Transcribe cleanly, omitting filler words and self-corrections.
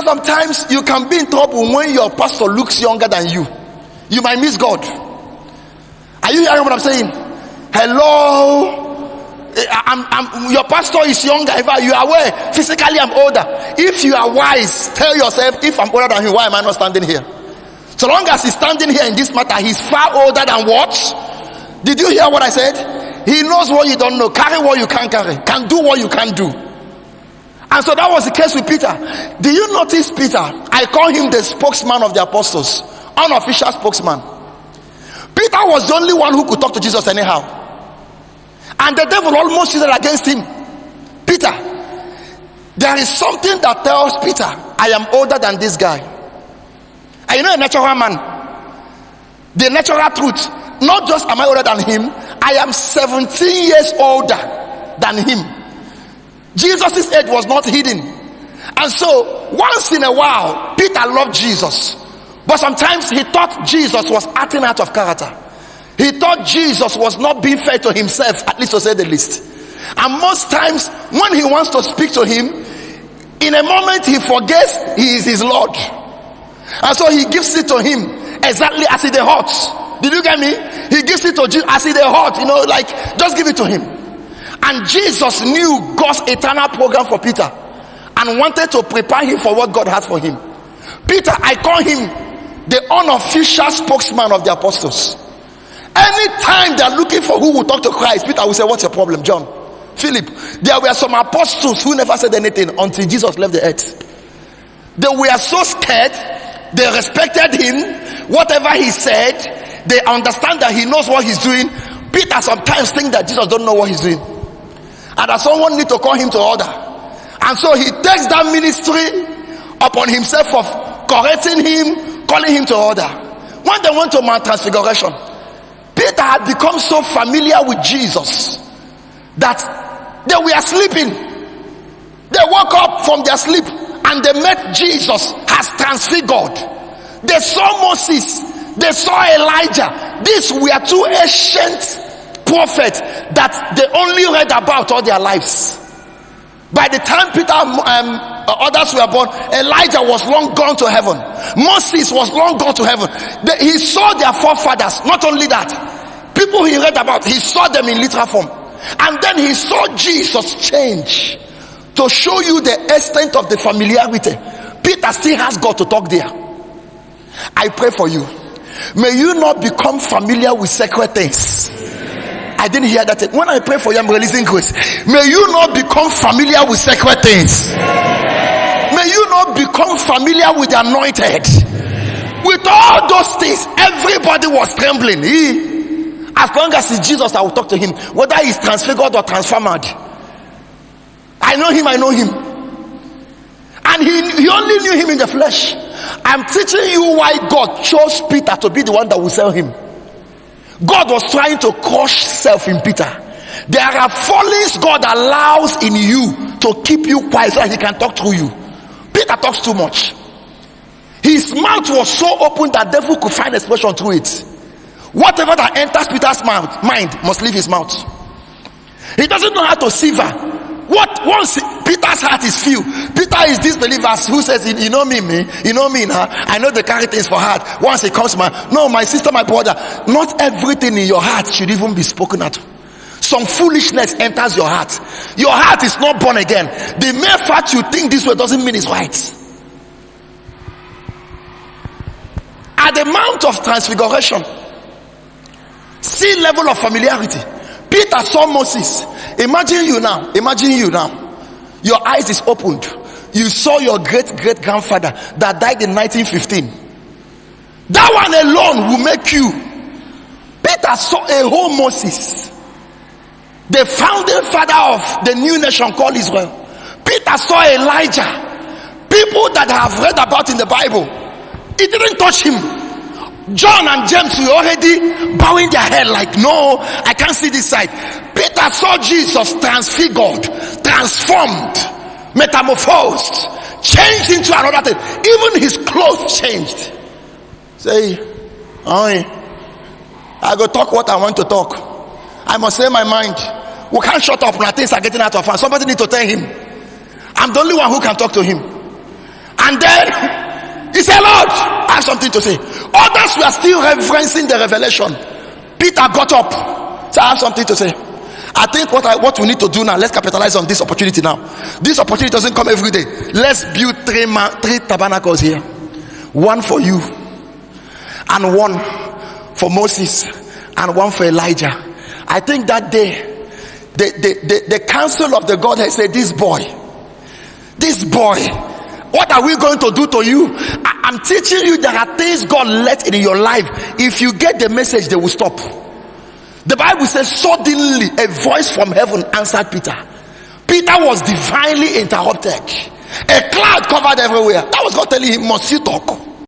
know, sometimes you can be in trouble when your pastor looks younger than you. You might miss God. Are you hearing what I'm saying? Hello? Your pastor is younger. If you are aware, physically I'm older. If you are wise, tell yourself, if I'm older than him, why am I not standing here? So long as he's standing here in this matter, he's far older than what? Did you hear what I said? He knows what you don't know. Carry what you can't carry. Can do what you can't do. And so that was the case with Peter. Do you notice Peter? I call him the spokesman of the apostles. Unofficial spokesman. Peter was the only one who could talk to Jesus anyhow. And the devil almost used it against him. Peter, there is something that tells Peter, I am older than this guy. And you know a natural man, the natural truth, not just am I older than him, I am 17 years older than him. Jesus' age was not hidden. And so once in a while, Peter loved Jesus, but sometimes he thought Jesus was acting out of character. He thought Jesus was not being fair to himself, at least to say the least. And most times when he wants to speak to him, in a moment he forgets he is his Lord. And so he gives it to him exactly as it hurts. Did you get me? He gives it to Jesus as it hurts, you know, like just give it to him. And Jesus knew God's eternal program for Peter and wanted to prepare him for what God has for him. Peter, I call him the unofficial spokesman of the apostles. Anytime they're looking for who will talk to Christ, Peter will say, what's your problem, John? Philip, there were some apostles who never said anything until Jesus left the earth. They were so scared, they respected him. Whatever he said, they understand that he knows what he's doing. Peter sometimes thinks that Jesus don't know what he's doing, and that someone need to call him to order. And so he takes that ministry upon himself of correcting him, calling him to order. When they went to Mount Transfiguration, Peter had become so familiar with Jesus that they were sleeping. They woke up from their sleep and they met Jesus as transfigured. They saw Moses, they saw Elijah. These were two ancient prophets that they only read about all their lives. By the time Peter others were born, Elijah was long gone to heaven. Moses was long gone to heaven. He saw their forefathers. Not only that, people he read about, he saw them in literal form. And then he saw Jesus change. To show you the extent of the familiarity, Peter still has God to talk there. I pray for you, may you not become familiar with sacred things. I didn't hear that. When I pray for you, I'm releasing grace. May you not become familiar with sacred things. May you not become familiar with the anointed. With all those things, everybody was trembling. As long as it's Jesus, I will talk to him, whether he's transfigured or transformed. I know him. And he only knew him in the flesh. I'm teaching you why God chose Peter to be the one that will sell him. God was trying to crush self in Peter. There are fallings God allows in you to keep you quiet so that he can talk through you. Peter talks too much. His mouth was so open that devil could find expression through it. Whatever that enters Peter's mind must leave his mouth. He doesn't know how to savor. Once Peter's heart is filled, Peter is this believer who says, you know me, huh? I know they carry things for heart. Once it comes to my sister, my brother, not everything in your heart should even be spoken at. Some foolishness enters your heart. Your heart is not born again. The mere fact you think this way doesn't mean it's right. At the Mount of Transfiguration, see level of familiarity. Peter saw Moses. Imagine you now. Your eyes is opened. You saw your great-great-grandfather that died in 1915. That one alone will make you. Peter saw a whole Moses, the founding father of the new nation called Israel. Peter saw Elijah. People that have read about in the Bible. It didn't touch him. John and James were already bowing their head like, no, I can't see this side. Peter saw Jesus transfigured, transformed, metamorphosed, changed into another thing. Even his clothes changed. Say, I go talk what I want to talk. I must say my mind. We can't shut up now. Things are getting out of hand. Somebody need to tell him. I'm the only one who can talk to him. And then he said, Lord, I have something to say. Others were still referencing the revelation. Peter got up. So I have something to say. I think what we need to do now, let's capitalize on this opportunity now. This opportunity doesn't come every day. Let's build three tabernacles here. One for you, and one for Moses, and one for Elijah. I think that day the council of the Godhead said, this boy, what are we going to do to you? I'm teaching you there are things God let in your life. If you get the message, they will stop. The Bible says, suddenly a voice from heaven answered Peter. Peter was divinely interrupted. A cloud covered everywhere. That was God telling him, must you talk?